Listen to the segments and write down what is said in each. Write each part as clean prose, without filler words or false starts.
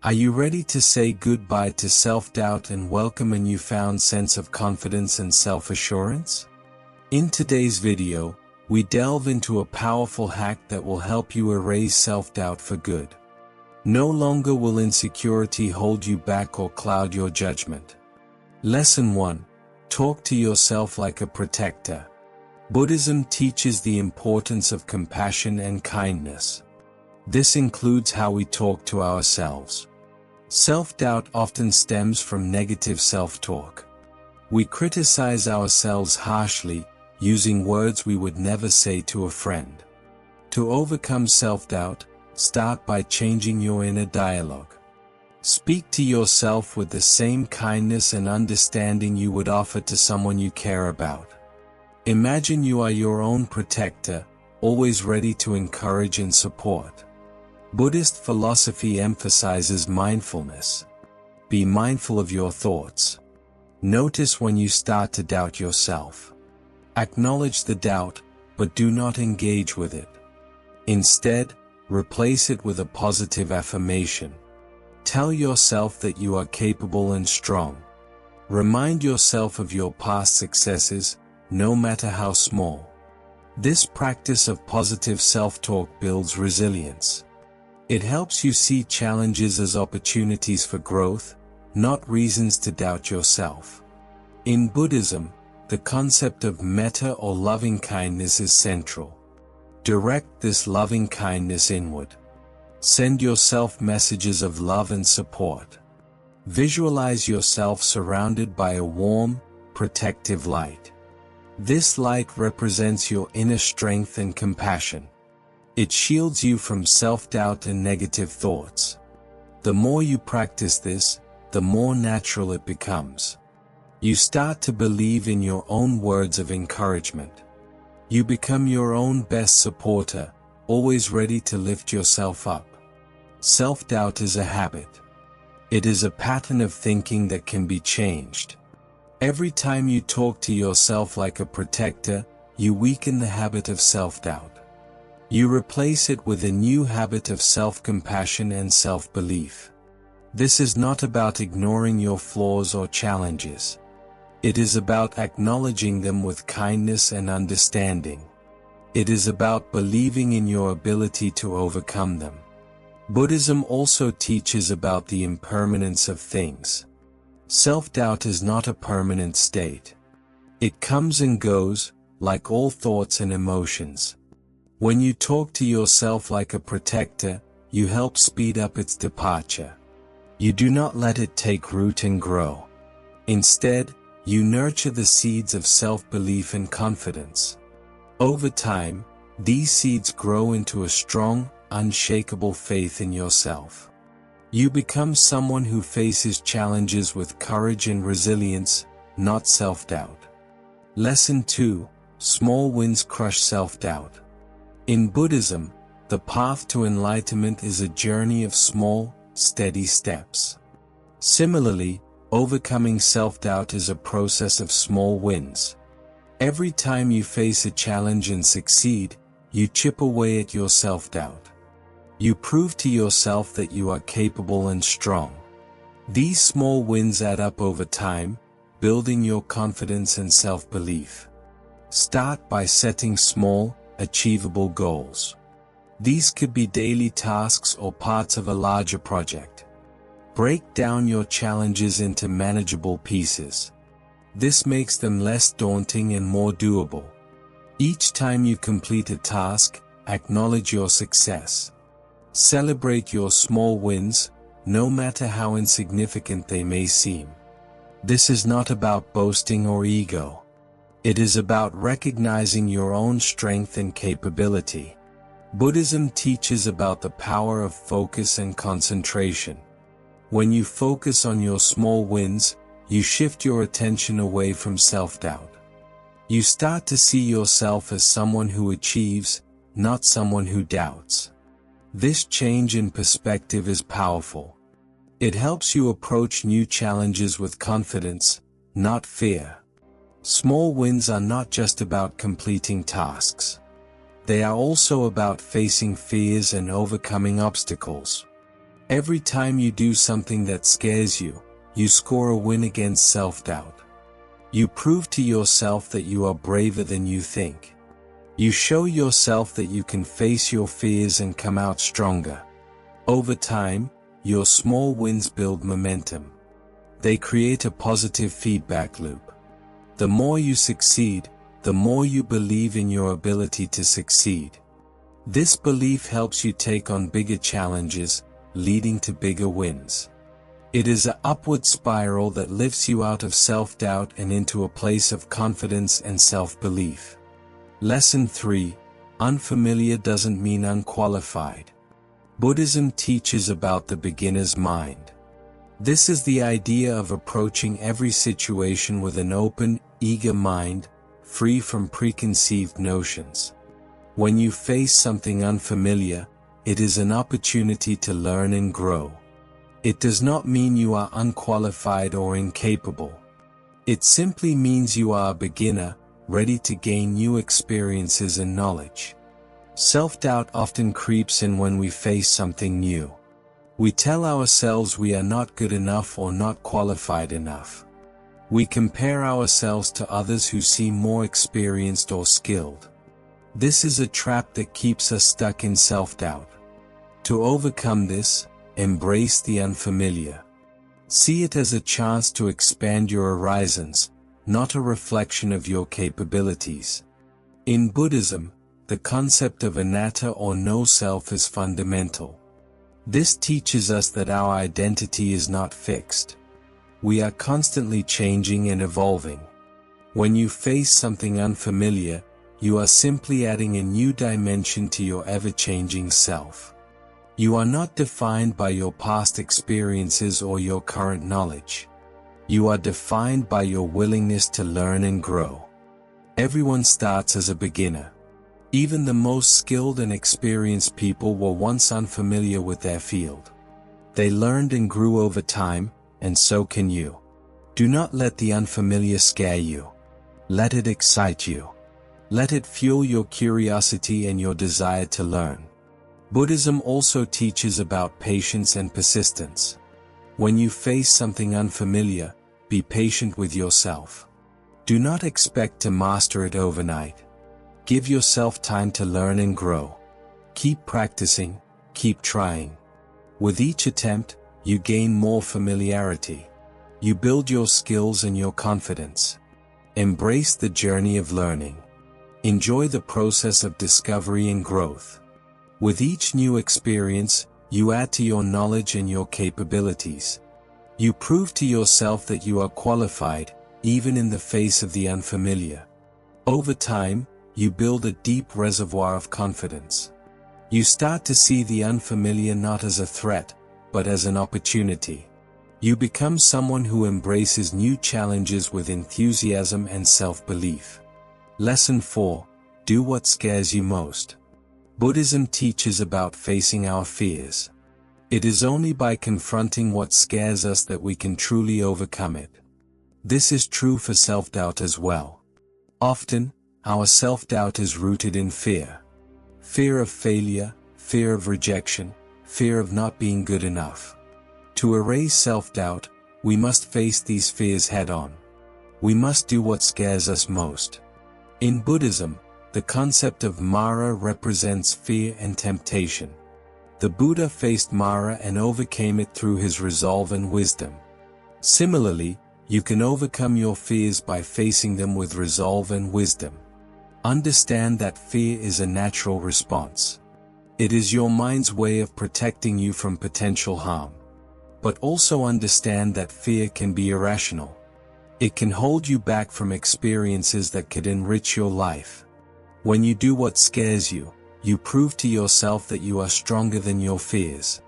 Are you ready to say goodbye to self-doubt and welcome a newfound sense of confidence and self-assurance? In today's video, we delve into a powerful hack that will help you erase self-doubt for good. No longer will insecurity hold you back or cloud your judgment. Lesson 1. Talk to yourself like a protector. Buddhism teaches the importance of compassion and kindness. This includes how we talk to ourselves. Self-doubt often stems from negative self-talk. We criticize ourselves harshly, using words we would never say to a friend. To overcome self-doubt, start by changing your inner dialogue. Speak to yourself with the same kindness and understanding you would offer to someone you care about. Imagine you are your own protector, always ready to encourage and support. Buddhist philosophy emphasizes mindfulness. Be mindful of your thoughts. Notice when you start to doubt yourself. Acknowledge the doubt, but do not engage with it. Instead, replace it with a positive affirmation. Tell yourself that you are capable and strong. Remind yourself of your past successes, no matter how small. This practice of positive self-talk builds resilience. It helps you see challenges as opportunities for growth, not reasons to doubt yourself. In Buddhism, the concept of metta or loving kindness is central. Direct this loving kindness inward. Send yourself messages of love and support. Visualize yourself surrounded by a warm, protective light. This light represents your inner strength and compassion. It shields you from self-doubt and negative thoughts. The more you practice this, the more natural it becomes. You start to believe in your own words of encouragement. You become your own best supporter, always ready to lift yourself up. Self-doubt is a habit. It is a pattern of thinking that can be changed. Every time you talk to yourself like a protector, you weaken the habit of self-doubt. You replace it with a new habit of self-compassion and self-belief. This is not about ignoring your flaws or challenges. It is about acknowledging them with kindness and understanding. It is about believing in your ability to overcome them. Buddhism also teaches about the impermanence of things. Self-doubt is not a permanent state. It comes and goes, like all thoughts and emotions. When you talk to yourself like a protector, you help speed up its departure. You do not let it take root and grow. Instead, you nurture the seeds of self-belief and confidence. Over time, these seeds grow into a strong, unshakable faith in yourself. You become someone who faces challenges with courage and resilience, not self-doubt. Lesson 2. Small wins crush self-doubt. In Buddhism, the path to enlightenment is a journey of small, steady steps. Similarly, overcoming self-doubt is a process of small wins. Every time you face a challenge and succeed, you chip away at your self-doubt. You prove to yourself that you are capable and strong. These small wins add up over time, building your confidence and self-belief. Start by setting small, achievable goals. These could be daily tasks or parts of a larger project. Break down your challenges into manageable pieces. This makes them less daunting and more doable. Each time you complete a task, acknowledge your success. Celebrate your small wins, no matter how insignificant they may seem. This is not about boasting or ego. It is about recognizing your own strength and capability. Buddhism teaches about the power of focus and concentration. When you focus on your small wins, you shift your attention away from self-doubt. You start to see yourself as someone who achieves, not someone who doubts. This change in perspective is powerful. It helps you approach new challenges with confidence, not fear. Small wins are not just about completing tasks. They are also about facing fears and overcoming obstacles. Every time you do something that scares you, you score a win against self-doubt. You prove to yourself that you are braver than you think. You show yourself that you can face your fears and come out stronger. Over time, your small wins build momentum. They create a positive feedback loop. The more you succeed, the more you believe in your ability to succeed. This belief helps you take on bigger challenges, leading to bigger wins. It is an upward spiral that lifts you out of self-doubt and into a place of confidence and self-belief. Lesson 3: Unfamiliar doesn't mean unqualified. Buddhism teaches about the beginner's mind. This is the idea of approaching every situation with an open, eager mind, free from preconceived notions. When you face something unfamiliar, it is an opportunity to learn and grow. It does not mean you are unqualified or incapable. It simply means you are a beginner, ready to gain new experiences and knowledge. Self-doubt often creeps in when we face something new. We tell ourselves we are not good enough or not qualified enough. We compare ourselves to others who seem more experienced or skilled. This is a trap that keeps us stuck in self-doubt. To overcome this, embrace the unfamiliar. See it as a chance to expand your horizons, not a reflection of your capabilities. In Buddhism, the concept of anatta or no self is fundamental. This teaches us that our identity is not fixed. We are constantly changing and evolving. When you face something unfamiliar, you are simply adding a new dimension to your ever-changing self. You are not defined by your past experiences or your current knowledge. You are defined by your willingness to learn and grow. Everyone starts as a beginner. Even the most skilled and experienced people were once unfamiliar with their field. They learned and grew over time, and so can you. Do not let the unfamiliar scare you. Let it excite you. Let it fuel your curiosity and your desire to learn. Buddhism also teaches about patience and persistence. When you face something unfamiliar, be patient with yourself. Do not expect to master it overnight. Give yourself time to learn and grow. Keep practicing, keep trying. With each attempt, you gain more familiarity. You build your skills and your confidence. Embrace the journey of learning. Enjoy the process of discovery and growth. With each new experience, you add to your knowledge and your capabilities. You prove to yourself that you are qualified, even in the face of the unfamiliar. Over time, you build a deep reservoir of confidence. You start to see the unfamiliar not as a threat, but as an opportunity. You become someone who embraces new challenges with enthusiasm and self-belief. Lesson 4: Do what scares you most. Buddhism teaches about facing our fears. It is only by confronting what scares us that we can truly overcome it. This is true for self-doubt as well. Often, our self-doubt is rooted in fear. Fear of failure, fear of rejection, fear of not being good enough. To erase self-doubt, we must face these fears head-on. We must do what scares us most. In Buddhism, the concept of Mara represents fear and temptation. The Buddha faced Mara and overcame it through his resolve and wisdom. Similarly, you can overcome your fears by facing them with resolve and wisdom. Understand that fear is a natural response. It is your mind's way of protecting you from potential harm. But also understand that fear can be irrational. It can hold you back from experiences that could enrich your life. When you do what scares you, you prove to yourself that you are stronger than your fears.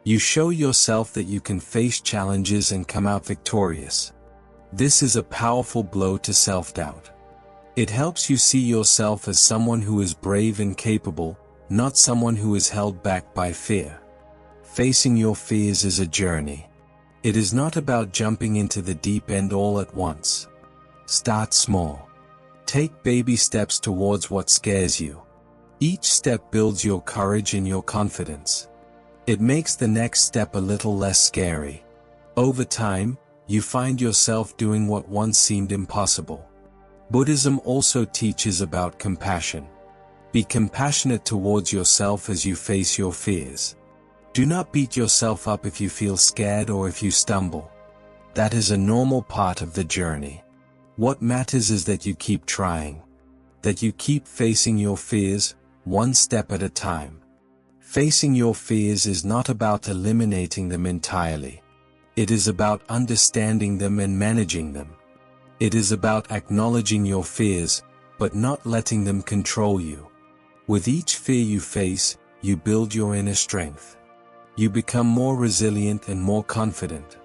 You show yourself that you can face challenges and come out victorious. This is a powerful blow to self-doubt. It helps you see yourself as someone who is brave and capable, not someone who is held back by fear. Facing your fears is a journey. It is not about jumping into the deep end all at once. Start small. Take baby steps towards what scares you. Each step builds your courage and your confidence. It makes the next step a little less scary. Over time, you find yourself doing what once seemed impossible. Buddhism also teaches about compassion. Be compassionate towards yourself as you face your fears. Do not beat yourself up if you feel scared or if you stumble. That is a normal part of the journey. What matters is that you keep trying. That you keep facing your fears, one step at a time. Facing your fears is not about eliminating them entirely. It is about understanding them and managing them. It is about acknowledging your fears, but not letting them control you. With each fear you face, you build your inner strength. You become more resilient and more confident.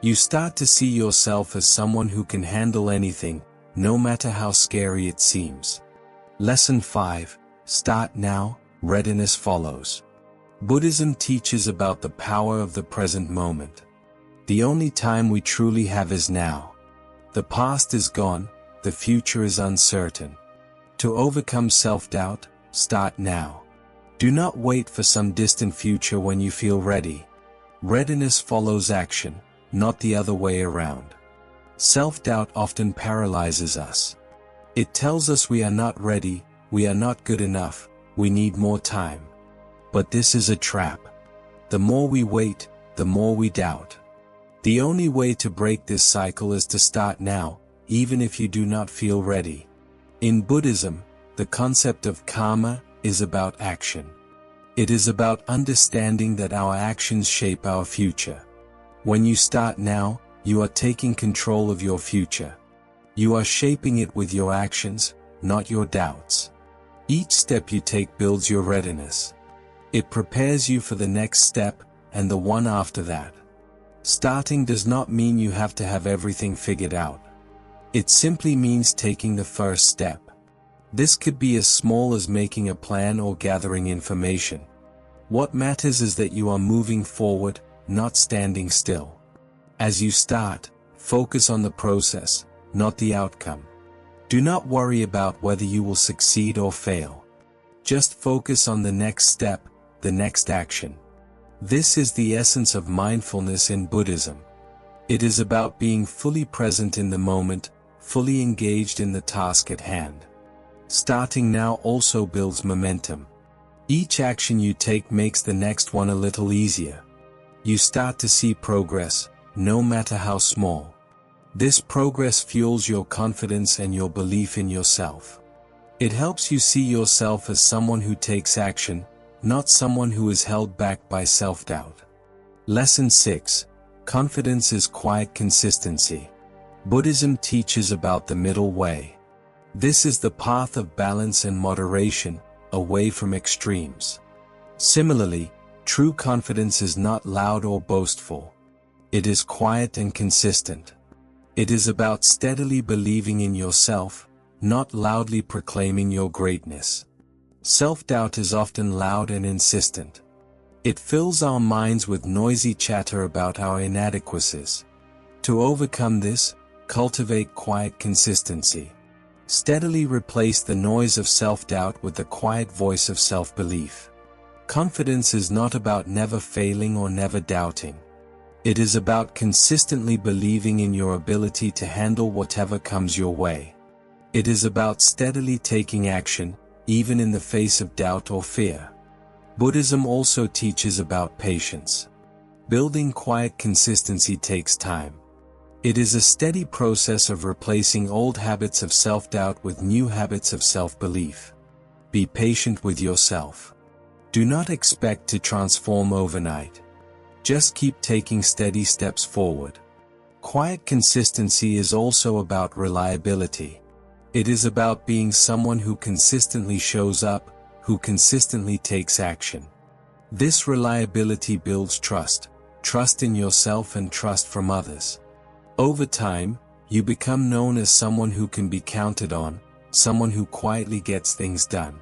You start to see yourself as someone who can handle anything, no matter how scary it seems. Lesson 5. Start now, readiness follows. Buddhism teaches about the power of the present moment. The only time we truly have is now. The past is gone, the future is uncertain. To overcome self-doubt, start now. Do not wait for some distant future when you feel ready. Readiness follows action, not the other way around. Self-doubt often paralyzes us. It tells us we are not ready, we are not good enough, we need more time. But this is a trap. The more we wait, the more we doubt. The only way to break this cycle is to start now, even if you do not feel ready. In Buddhism, the concept of karma is about action. It is about understanding that our actions shape our future. When you start now, you are taking control of your future. You are shaping it with your actions, not your doubts. Each step you take builds your readiness. It prepares you for the next step, and the one after that. Starting does not mean you have to have everything figured out. It simply means taking the first step. This could be as small as making a plan or gathering information. What matters is that you are moving forward, not standing still. As you start, focus on the process, not the outcome. Do not worry about whether you will succeed or fail. Just focus on the next step, the next action. This is the essence of mindfulness in Buddhism. It is about being fully present in the moment, fully engaged in the task at hand. Starting now also builds momentum. Each action you take makes the next one a little easier. You start to see progress, no matter how small. This progress fuels your confidence and your belief in yourself. It helps you see yourself as someone who takes action, not someone who is held back by self-doubt. Lesson 6. Confidence is quiet consistency. Buddhism teaches about the middle way. This is the path of balance and moderation, away from extremes. Similarly, true confidence is not loud or boastful. It is quiet and consistent. It is about steadily believing in yourself, not loudly proclaiming your greatness. Self-doubt is often loud and insistent. It fills our minds with noisy chatter about our inadequacies. To overcome this, cultivate quiet consistency. Steadily replace the noise of self-doubt with the quiet voice of self-belief. Confidence is not about never failing or never doubting. It is about consistently believing in your ability to handle whatever comes your way. It is about steadily taking action, even in the face of doubt or fear. Buddhism also teaches about patience. Building quiet consistency takes time. It is a steady process of replacing old habits of self-doubt with new habits of self-belief. Be patient with yourself. Do not expect to transform overnight. Just keep taking steady steps forward. Quiet consistency is also about reliability. It is about being someone who consistently shows up, who consistently takes action. This reliability builds trust, trust in yourself and trust from others. Over time, you become known as someone who can be counted on, someone who quietly gets things done.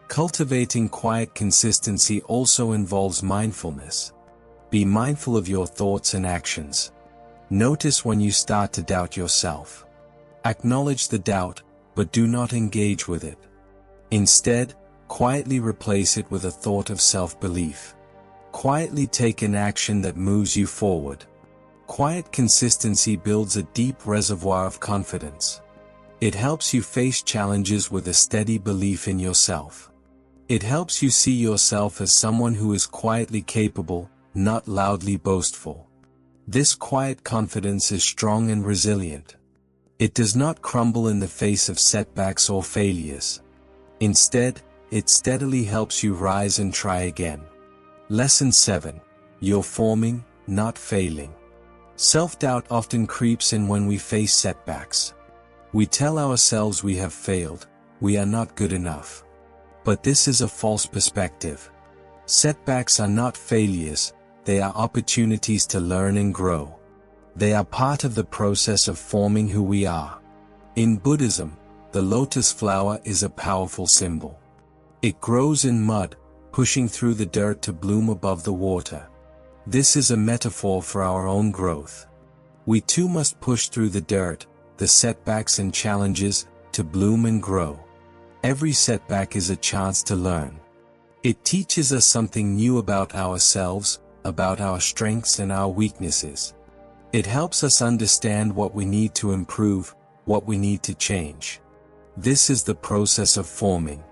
Cultivating quiet consistency also involves mindfulness. Be mindful of your thoughts and actions. Notice when you start to doubt yourself. Acknowledge the doubt, but do not engage with it. Instead, quietly replace it with a thought of self-belief. Quietly take an action that moves you forward. Quiet consistency builds a deep reservoir of confidence. It helps you face challenges with a steady belief in yourself. It helps you see yourself as someone who is quietly capable, not loudly boastful. This quiet confidence is strong and resilient. It does not crumble in the face of setbacks or failures. Instead, it steadily helps you rise and try again. Lesson 7. You're forming, not failing. Self-doubt often creeps in when we face setbacks. We tell ourselves we have failed, we are not good enough. But this is a false perspective. Setbacks are not failures, they are opportunities to learn and grow. They are part of the process of forming who we are. In Buddhism, the lotus flower is a powerful symbol. It grows in mud, pushing through the dirt to bloom above the water. This is a metaphor for our own growth. We too must push through the dirt, the setbacks and challenges, to bloom and grow. Every setback is a chance to learn. It teaches us something new about ourselves, about our strengths and our weaknesses. It helps us understand what we need to improve, what we need to change. This is the process of forming.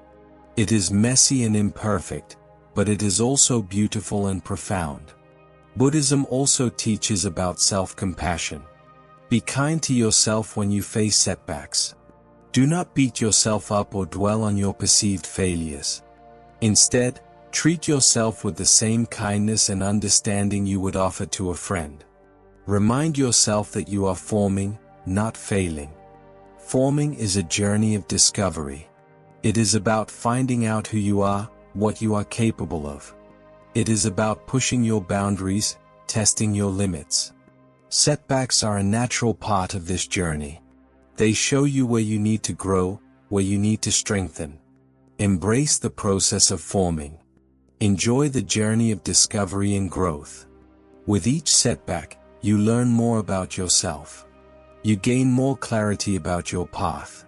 It is messy and imperfect, but it is also beautiful and profound. Buddhism also teaches about self-compassion. Be kind to yourself when you face setbacks. Do not beat yourself up or dwell on your perceived failures. Instead, treat yourself with the same kindness and understanding you would offer to a friend. Remind yourself that you are forming, not failing. Forming is a journey of discovery. It is about finding out who you are, what you are capable of. It is about pushing your boundaries, testing your limits. Setbacks are a natural part of this journey. They show you where you need to grow, where you need to strengthen. Embrace the process of forming. Enjoy the journey of discovery and growth. With each setback, you learn more about yourself. You gain more clarity about your path.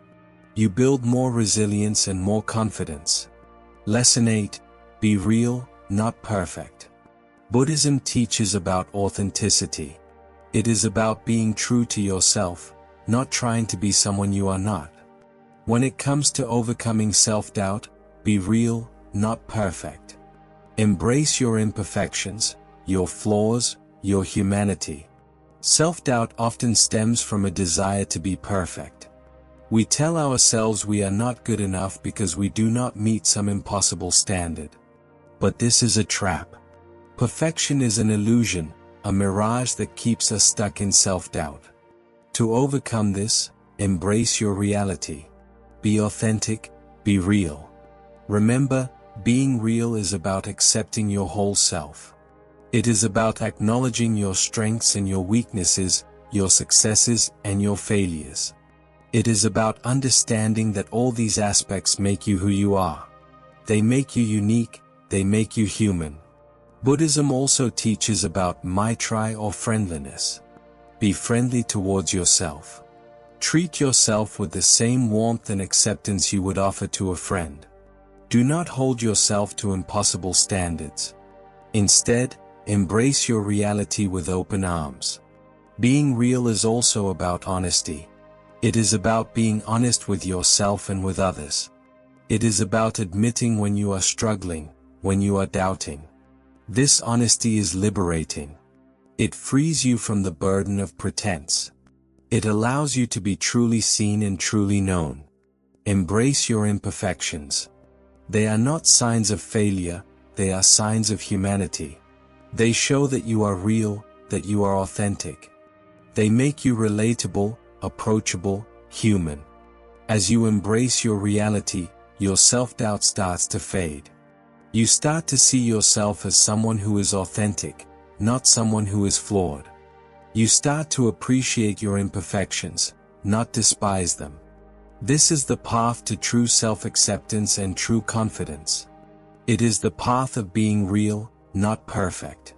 You build more resilience and more confidence. Lesson 8. Be real, not perfect. Buddhism teaches about authenticity. It is about being true to yourself, not trying to be someone you are not. When it comes to overcoming self-doubt, be real, not perfect. Embrace your imperfections, your flaws, your humanity. Self-doubt often stems from a desire to be perfect. We tell ourselves we are not good enough because we do not meet some impossible standard. But this is a trap. Perfection is an illusion, a mirage that keeps us stuck in self-doubt. To overcome this, embrace your reality. Be authentic, be real. Remember, being real is about accepting your whole self. It is about acknowledging your strengths and your weaknesses, your successes and your failures. It is about understanding that all these aspects make you who you are. They make you unique, they make you human. Buddhism also teaches about maitri or friendliness. Be friendly towards yourself. Treat yourself with the same warmth and acceptance you would offer to a friend. Do not hold yourself to impossible standards. Instead, embrace your reality with open arms. Being real is also about honesty. It is about being honest with yourself and with others. It is about admitting when you are struggling, when you are doubting. This honesty is liberating. It frees you from the burden of pretense. It allows you to be truly seen and truly known. Embrace your imperfections. They are not signs of failure, they are signs of humanity. They show that you are real, that you are authentic. They make you relatable, approachable, human. As you embrace your reality, your self-doubt starts to fade. You start to see yourself as someone who is authentic, not someone who is flawed. You start to appreciate your imperfections, not despise them. This is the path to true self-acceptance and true confidence. It is the path of being real, not perfect.